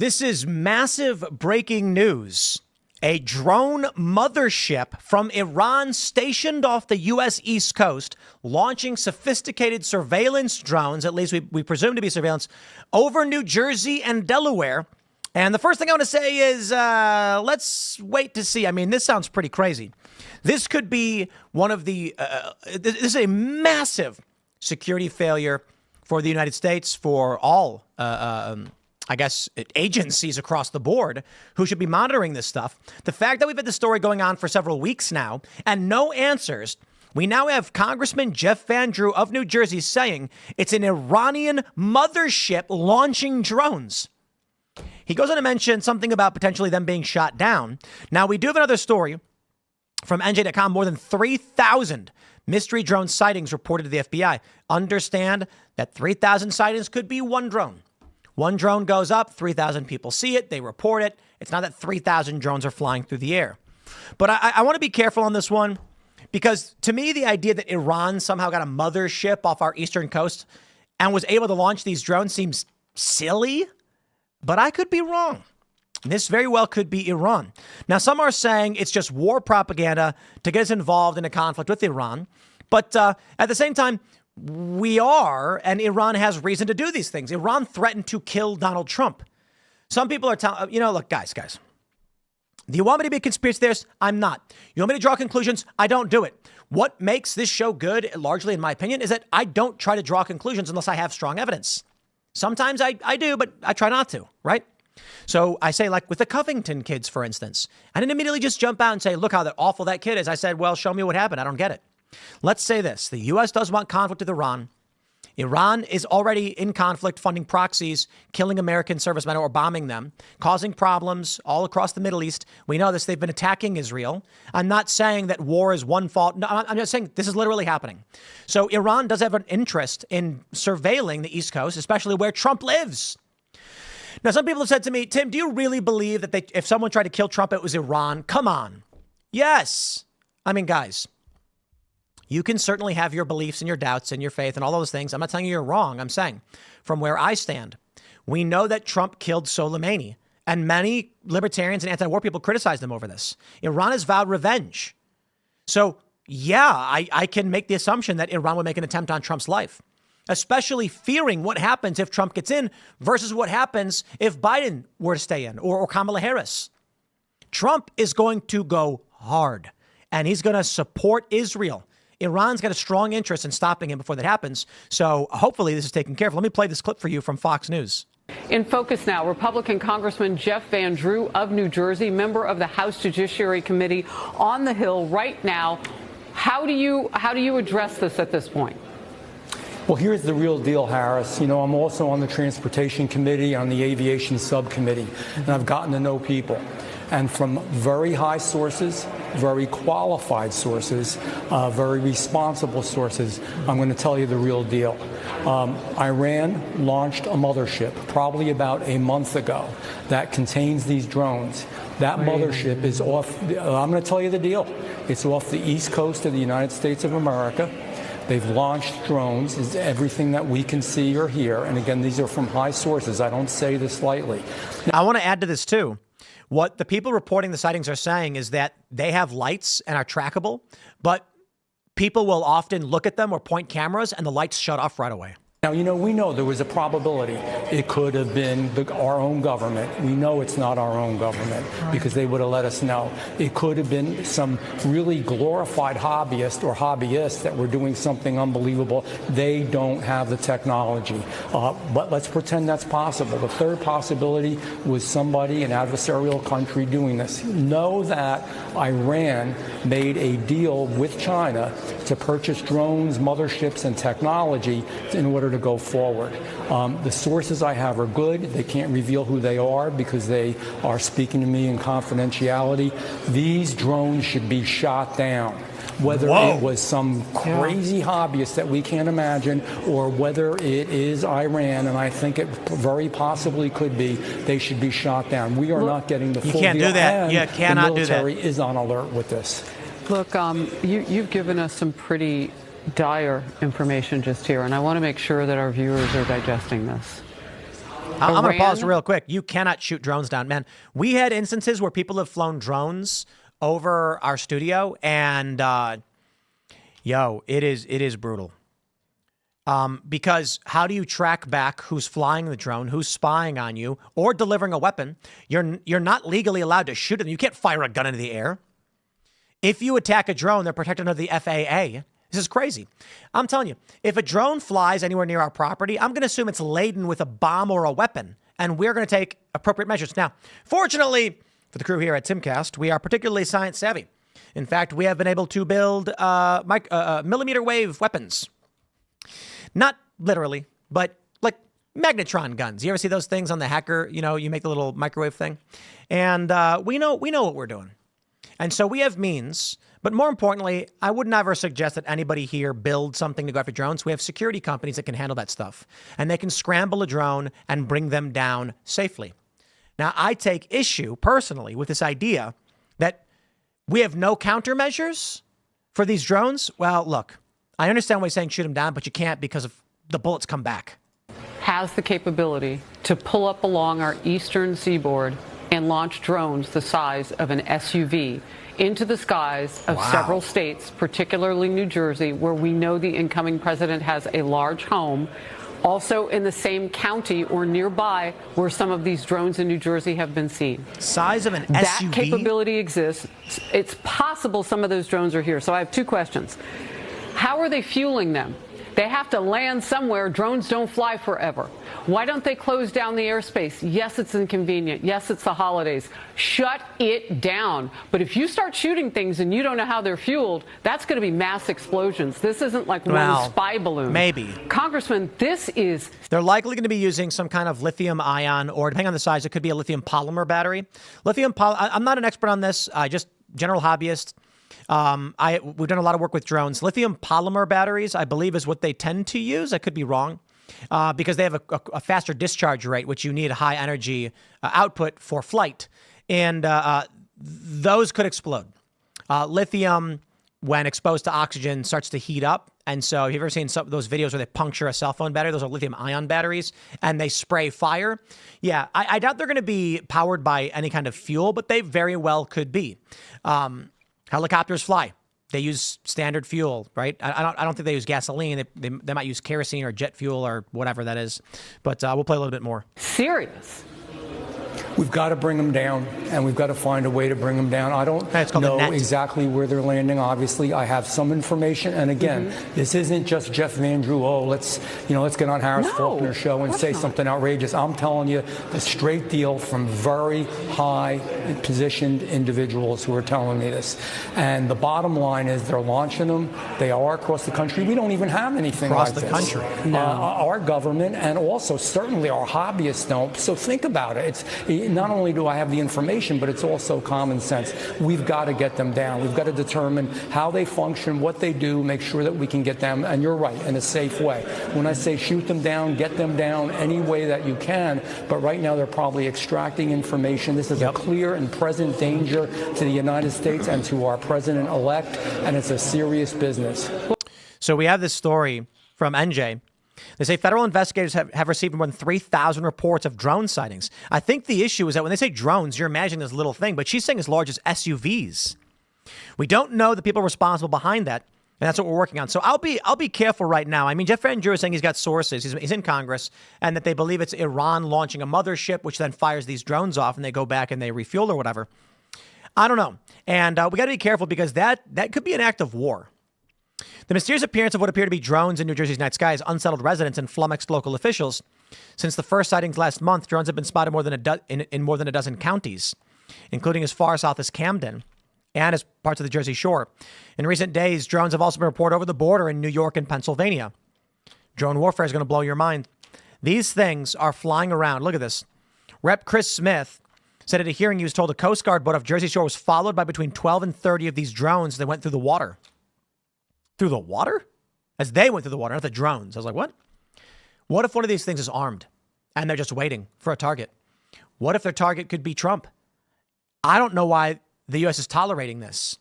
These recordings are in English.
This is massive breaking news. A drone mothership from Iran stationed off the U.S. East Coast, launching sophisticated surveillance drones, at least we presume to be surveillance, over New Jersey and Delaware. And the first thing I want to say is let's wait to see. I mean, this sounds pretty crazy. This could be one of the this is a massive security failure for the United States, for all I guess, agencies across the board who should be monitoring this stuff. The fact that we've had this story going on for several weeks now and no answers. We now have Congressman Jeff Van Drew of New Jersey saying it's an Iranian mothership launching drones. He goes on to mention something about potentially them being shot down. Now, we do have another story from NJ.com. More than 3,000 mystery drone sightings reported to the FBI. Understand that 3,000 sightings could be one drone. One drone goes up, 3,000 people see it, they report it. It's not that 3,000 drones are flying through the air. But I want to be careful on this one, because to me, the idea that Iran somehow got a mothership off our eastern coast and was able to launch these drones seems silly, but I could be wrong. This very well could be Iran. Now, some are saying it's just war propaganda to get us involved in a conflict with Iran. But at the same time, we are, and Iran has reason to do these things. Iran threatened to kill Donald Trump. Some people are telling, look, guys, do you want me to be a conspiracy theorist? I'm not. You want me to draw conclusions? I don't do it. What makes this show good, largely in my opinion, is that I don't try to draw conclusions unless I have strong evidence. Sometimes I do, but I try not to, right? So I say, like with the Covington kids, for instance, I didn't immediately just jump out and say, look how awful that kid is. I said, well, show me what happened. I don't get it. Let's say this. The U.S. does want conflict with Iran. Iran is already in conflict, funding proxies, killing American servicemen or bombing them, causing problems all across the Middle East. We know this. They've been attacking Israel. I'm not saying that war is one fault. No, I'm just saying this is literally happening. So Iran does have an interest in surveilling the East Coast, especially where Trump lives. Now, some people have said to me, Tim, do you really believe that if someone tried to kill Trump, it was Iran? Come on. Yes. I mean, guys. You can certainly have your beliefs and your doubts and your faith and all those things. I'm not telling you you're wrong. I'm saying from where I stand, we know that Trump killed Soleimani, and many libertarians and anti-war people criticized him over this. Iran has vowed revenge. So, yeah, I can make the assumption that Iran would make an attempt on Trump's life, especially fearing what happens if Trump gets in versus what happens if Biden were to stay in or Kamala Harris. Trump is going to go hard, and he's going to support Israel. Iran's got a strong interest in stopping him before that happens. So hopefully this is taken care of. Let me play this clip for you from Fox News. In focus now, Republican Congressman Jeff Van Drew of New Jersey, member of the House Judiciary Committee on the Hill right now. How do you address this at this point? Well, here's the real deal, Harris. I'm also on the Transportation Committee, on the Aviation Subcommittee, and I've gotten to know people. And from very high sources, very qualified sources, very responsible sources, I'm going to tell you the real deal. Iran launched a mothership probably about a month ago that contains these drones. That mothership is off, I'm going to tell you the deal. It's off the east coast of the United States of America. They've launched drones, is everything that we can see or hear. And again, these are from high sources. I don't say this lightly. I want to add to this, too. What the people reporting the sightings are saying is that they have lights and are trackable, but people will often look at them or point cameras and the lights shut off right away. Now, we know there was a probability it could have been our own government. We know it's not our own government because they would have let us know. It could have been some really glorified hobbyist or hobbyists that were doing something unbelievable. They don't have the technology. But let's pretend that's possible. The third possibility was somebody, an adversarial country, doing this. Know that Iran made a deal with China to purchase drones, motherships, and technology in order to go forward. The sources I have are good. They can't reveal who they are because they are speaking to me in confidentiality. These drones should be shot down. Whether it was some crazy hobbyist that we can't imagine or whether it is Iran, and I think it very possibly could be, they should be shot down. We are not getting the full deal. You can't do that. You cannot do that. The military is on alert with this. Look, you've given us some pretty dire information just here, and I want to make sure that our viewers are digesting this. I'm going to pause real quick. You cannot shoot drones down, man. We had instances where people have flown drones over our studio, and it is brutal. Because how do you track back who's flying the drone, who's spying on you, or delivering a weapon? You're not legally allowed to shoot them. You can't fire a gun into the air. If you attack a drone, they're protected under the FAA. This is crazy. I'm telling you, if a drone flies anywhere near our property, I'm going to assume it's laden with a bomb or a weapon, and we're going to take appropriate measures. Now, fortunately for the crew here at Timcast, we are particularly science savvy. In fact, we have been able to build millimeter wave weapons. Not literally, but like magnetron guns. You ever see those things on the hacker? You know, you make the little microwave thing. And we know what we're doing. And so we have means. But more importantly, I would never suggest that anybody here build something to go after drones. We have security companies that can handle that stuff. And they can scramble a drone and bring them down safely. Now, I take issue personally with this idea that we have no countermeasures for these drones. Well, look, I understand why you're saying shoot them down, but you can't because of the bullets come back. Has the capability to pull up along our eastern seaboard and launch drones the size of an SUV into the skies of several states, particularly New Jersey, where we know the incoming president has a large home. Also in the same county or nearby where some of these drones in New Jersey have been seen. Size of an SUV? That capability exists. It's possible some of those drones are here. So I have two questions. How are they fueling them? They have to land somewhere. Drones don't fly forever. Why don't they close down the airspace? Yes, it's inconvenient. Yes, it's the holidays. Shut it down. But if you start shooting things and you don't know how they're fueled, that's going to be mass explosions. This isn't like one spy balloon. Maybe. Congressman, this is... They're likely going to be using some kind of lithium ion, or depending on the size, it could be a lithium polymer battery. I'm not an expert on this. Just general hobbyist. We've done a lot of work with drones. Lithium polymer batteries, I believe, is what they tend to use. I could be wrong, because they have a faster discharge rate, which you need a high energy output for flight. And those could explode. Lithium, when exposed to oxygen, starts to heat up. And so have you ever seen some of those videos where they puncture a cell phone battery? Those are lithium ion batteries, and they spray fire. Yeah, I doubt they're going to be powered by any kind of fuel, but they very well could be. Helicopters fly. They use standard fuel, right? I don't think they use gasoline. They might use kerosene or jet fuel or whatever that is. But we'll play a little bit more. Serious. We've got to bring them down, and we've got to find a way to bring them down. I don't know exactly where they're landing. Obviously, I have some information. And again, this isn't just Jeff Van Drew. Oh, let's get on Harris Faulkner's show and say something outrageous. I'm telling you the straight deal from very high positioned individuals who are telling me this. And the bottom line is they're launching them. They are across the country. We don't even have anything like this. Across the country. Our government and also certainly our hobbyists don't. So think about it. Not only do I have the information, but it's also common sense. We've got to get them down. We've got to determine how they function, what they do, make sure that we can get them, and you're right, in a safe way. When I say shoot them down, get them down any way that you can, but right now they're probably extracting information. This is a clear and present danger to the United States and to our president-elect, and it's a serious business. So we have this story from NJ. They say federal investigators have received more than 3,000 reports of drone sightings. I think the issue is that when they say drones, you're imagining this little thing, but she's saying as large as SUVs. We don't know the people responsible behind that, and that's what we're working on. So I'll be careful right now. I mean, Jeff Van Drew is saying he's got sources. He's in Congress, and that they believe it's Iran launching a mothership, which then fires these drones off, and they go back and they refuel or whatever. I don't know. And we got to be careful because that could be an act of war. The mysterious appearance of what appear to be drones in New Jersey's night skies unsettled residents and flummoxed local officials. Since the first sightings last month, drones have been spotted in more than a dozen counties, including as far south as Camden and as parts of the Jersey Shore. In recent days, drones have also been reported over the border in New York and Pennsylvania. Drone warfare is going to blow your mind. These things are flying around. Look at this. Rep. Chris Smith said at a hearing he was told a Coast Guard boat off Jersey Shore was followed by between 12 and 30 of these drones that went through the water. Through the water? As they went through the water, not the drones. I was like, what? What if one of these things is armed and they're just waiting for a target? What if their target could be Trump? I don't know why the U.S. is tolerating this.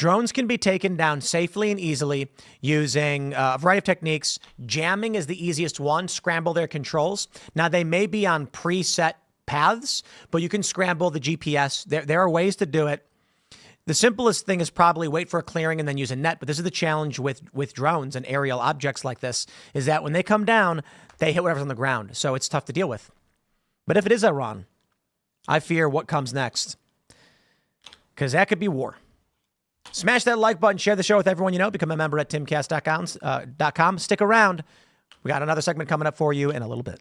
Drones can be taken down safely and easily using a variety of techniques. Jamming is the easiest one. Scramble their controls. Now, they may be on preset paths, but you can scramble the GPS. There are ways to do it. The simplest thing is probably wait for a clearing and then use a net. But this is the challenge with drones and aerial objects like this, is that when they come down, they hit whatever's on the ground. So it's tough to deal with. But if it is Iran, I fear what comes next, because that could be war. Smash that like button, share the show with everyone you know, become a member at timcast.com. Stick around. We got another segment coming up for you in a little bit.